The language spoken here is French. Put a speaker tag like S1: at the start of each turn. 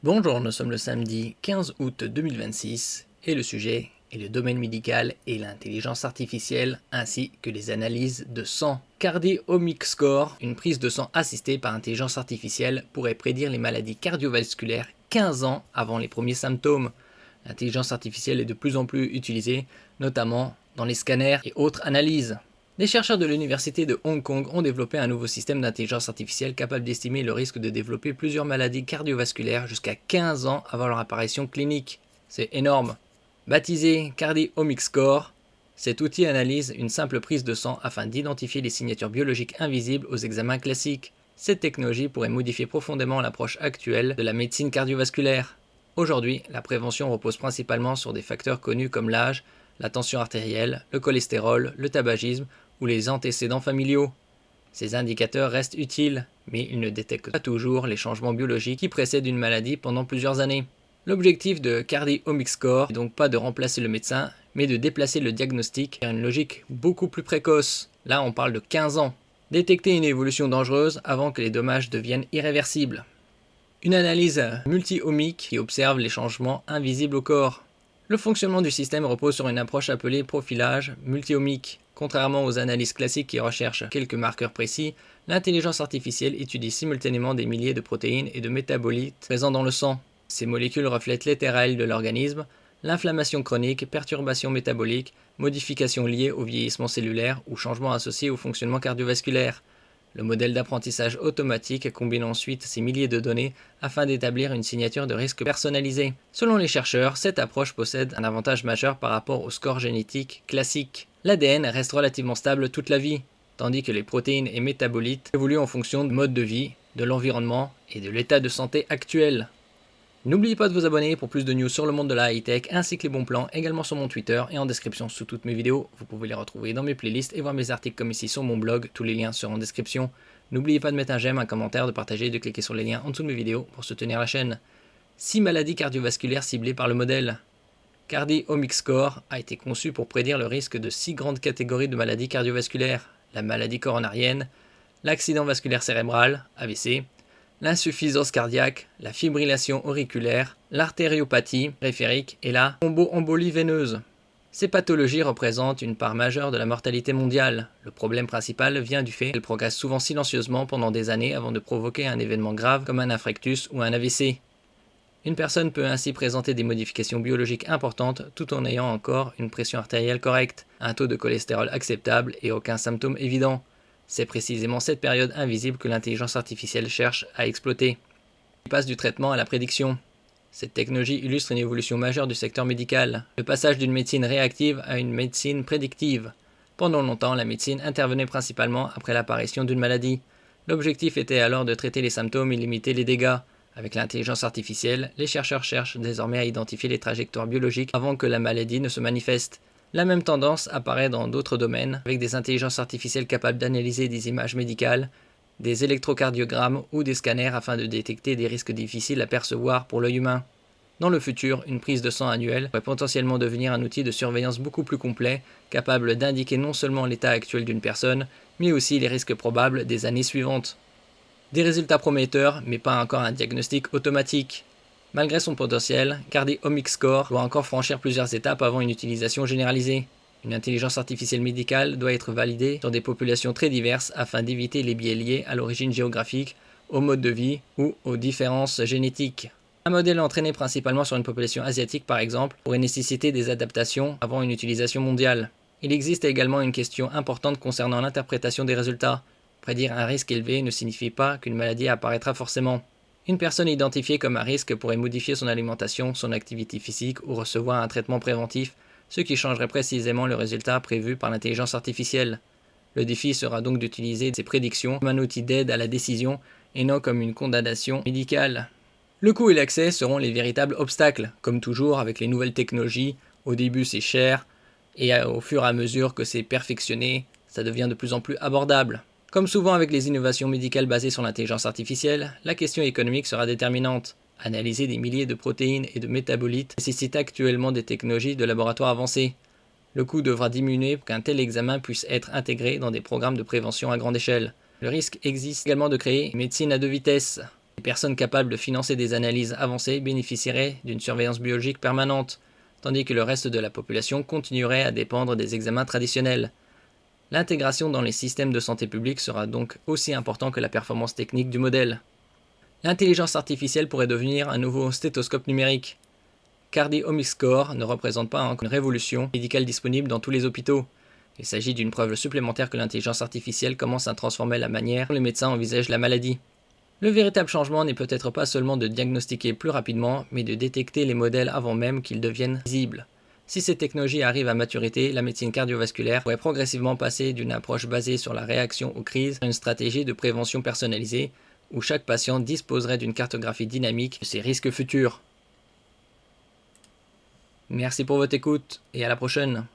S1: Bonjour, nous sommes le samedi 15 août 2026 et le sujet est le domaine médical et l'intelligence artificielle ainsi que les analyses de sang. CardioOmics Score, une prise de sang assistée par intelligence artificielle, pourrait prédire les maladies cardiovasculaires 15 ans avant les premiers symptômes. L'intelligence artificielle est de plus en plus utilisée, notamment dans les scanners et autres analyses. Les chercheurs de l'université de Hong Kong ont développé un nouveau système d'intelligence artificielle capable d'estimer le risque de développer plusieurs maladies cardiovasculaires jusqu'à 15 ans avant leur apparition clinique. C'est énorme. Baptisé CardioOmics Score, cet outil analyse une simple prise de sang afin d'identifier les signatures biologiques invisibles aux examens classiques. Cette technologie pourrait modifier profondément l'approche actuelle de la médecine cardiovasculaire. Aujourd'hui, la prévention repose principalement sur des facteurs connus comme l'âge, la tension artérielle, le cholestérol, le tabagisme ou les antécédents familiaux. Ces indicateurs restent utiles, mais ils ne détectent pas toujours les changements biologiques qui précèdent une maladie pendant plusieurs années. L'objectif de CardioOmics Score n'est donc pas de remplacer le médecin, mais de déplacer le diagnostic vers une logique beaucoup plus précoce. Là, on parle de 15 ans. Détecter une évolution dangereuse avant que les dommages deviennent irréversibles. Une analyse multi-omique qui observe les changements invisibles au corps. Le fonctionnement du système repose sur une approche appelée profilage multi-omique. Contrairement aux analyses classiques qui recherchent quelques marqueurs précis, l'intelligence artificielle étudie simultanément des milliers de protéines et de métabolites présents dans le sang. Ces molécules reflètent l'état réel de l'organisme, l'inflammation chronique, perturbations métaboliques, modifications liées au vieillissement cellulaire ou changements associés au fonctionnement cardiovasculaire. Le modèle d'apprentissage automatique combine ensuite ces milliers de données afin d'établir une signature de risque personnalisée. Selon les chercheurs, cette approche possède un avantage majeur par rapport au score génétique classique. L'ADN reste relativement stable toute la vie, tandis que les protéines et métabolites évoluent en fonction du mode de vie, de l'environnement et de l'état de santé actuel. N'oubliez pas de vous abonner pour plus de news sur le monde de la high-tech ainsi que les bons plans également sur mon Twitter et en description sous toutes mes vidéos. Vous pouvez les retrouver dans mes playlists et voir mes articles comme ici sur mon blog, tous les liens seront en description. N'oubliez pas de mettre un j'aime, un commentaire, de partager et de cliquer sur les liens en dessous de mes vidéos pour soutenir la chaîne. 6 maladies cardiovasculaires ciblées par le modèle. CardioOmics Score a été conçu pour prédire le risque de 6 grandes catégories de maladies cardiovasculaires: la maladie coronarienne, l'accident vasculaire cérébral, AVC, l'insuffisance cardiaque, la fibrillation auriculaire, l'artériopathie périphérique et la thromboembolie veineuse. Ces pathologies représentent une part majeure de la mortalité mondiale. Le problème principal vient du fait qu'elles progressent souvent silencieusement pendant des années avant de provoquer un événement grave comme un infarctus ou un AVC. Une personne peut ainsi présenter des modifications biologiques importantes tout en ayant encore une pression artérielle correcte, un taux de cholestérol acceptable et aucun symptôme évident. C'est précisément cette période invisible que l'intelligence artificielle cherche à exploiter. Il passe du traitement à la prédiction. Cette technologie illustre une évolution majeure du secteur médical, le passage d'une médecine réactive à une médecine prédictive. Pendant longtemps, la médecine intervenait principalement après l'apparition d'une maladie. L'objectif était alors de traiter les symptômes et limiter les dégâts. Avec l'intelligence artificielle, les chercheurs cherchent désormais à identifier les trajectoires biologiques avant que la maladie ne se manifeste. La même tendance apparaît dans d'autres domaines, avec des intelligences artificielles capables d'analyser des images médicales, des électrocardiogrammes ou des scanners afin de détecter des risques difficiles à percevoir pour l'œil humain. Dans le futur, une prise de sang annuelle pourrait potentiellement devenir un outil de surveillance beaucoup plus complet, capable d'indiquer non seulement l'état actuel d'une personne, mais aussi les risques probables des années suivantes. Des résultats prometteurs, mais pas encore un diagnostic automatique. Malgré son potentiel, CardioOmics Score doit encore franchir plusieurs étapes avant une utilisation généralisée. Une intelligence artificielle médicale doit être validée sur des populations très diverses afin d'éviter les biais liés à l'origine géographique, au mode de vie ou aux différences génétiques. Un modèle entraîné principalement sur une population asiatique par exemple pourrait nécessiter des adaptations avant une utilisation mondiale. Il existe également une question importante concernant l'interprétation des résultats. Prédire un risque élevé ne signifie pas qu'une maladie apparaîtra forcément. Une personne identifiée comme à risque pourrait modifier son alimentation, son activité physique ou recevoir un traitement préventif, ce qui changerait précisément le résultat prévu par l'intelligence artificielle. Le défi sera donc d'utiliser ces prédictions comme un outil d'aide à la décision et non comme une condamnation médicale. Le coût et l'accès seront les véritables obstacles. Comme toujours avec les nouvelles technologies, au début c'est cher et au fur et à mesure que c'est perfectionné, ça devient de plus en plus abordable. Comme souvent avec les innovations médicales basées sur l'intelligence artificielle, la question économique sera déterminante. Analyser des milliers de protéines et de métabolites nécessite actuellement des technologies de laboratoire avancées. Le coût devra diminuer pour qu'un tel examen puisse être intégré dans des programmes de prévention à grande échelle. Le risque existe également de créer une médecine à deux vitesses. Les personnes capables de financer des analyses avancées bénéficieraient d'une surveillance biologique permanente, tandis que le reste de la population continuerait à dépendre des examens traditionnels. L'intégration dans les systèmes de santé publique sera donc aussi important que la performance technique du modèle. L'intelligence artificielle pourrait devenir un nouveau stéthoscope numérique. Cardi Omics Score ne représente pas une révolution médicale disponible dans tous les hôpitaux. Il s'agit d'une preuve supplémentaire que l'intelligence artificielle commence à transformer la manière dont les médecins envisagent la maladie. Le véritable changement n'est peut-être pas seulement de diagnostiquer plus rapidement, mais de détecter les modèles avant même qu'ils deviennent visibles. Si ces technologies arrivent à maturité, la médecine cardiovasculaire pourrait progressivement passer d'une approche basée sur la réaction aux crises à une stratégie de prévention personnalisée, où chaque patient disposerait d'une cartographie dynamique de ses risques futurs. Merci pour votre écoute et à la prochaine.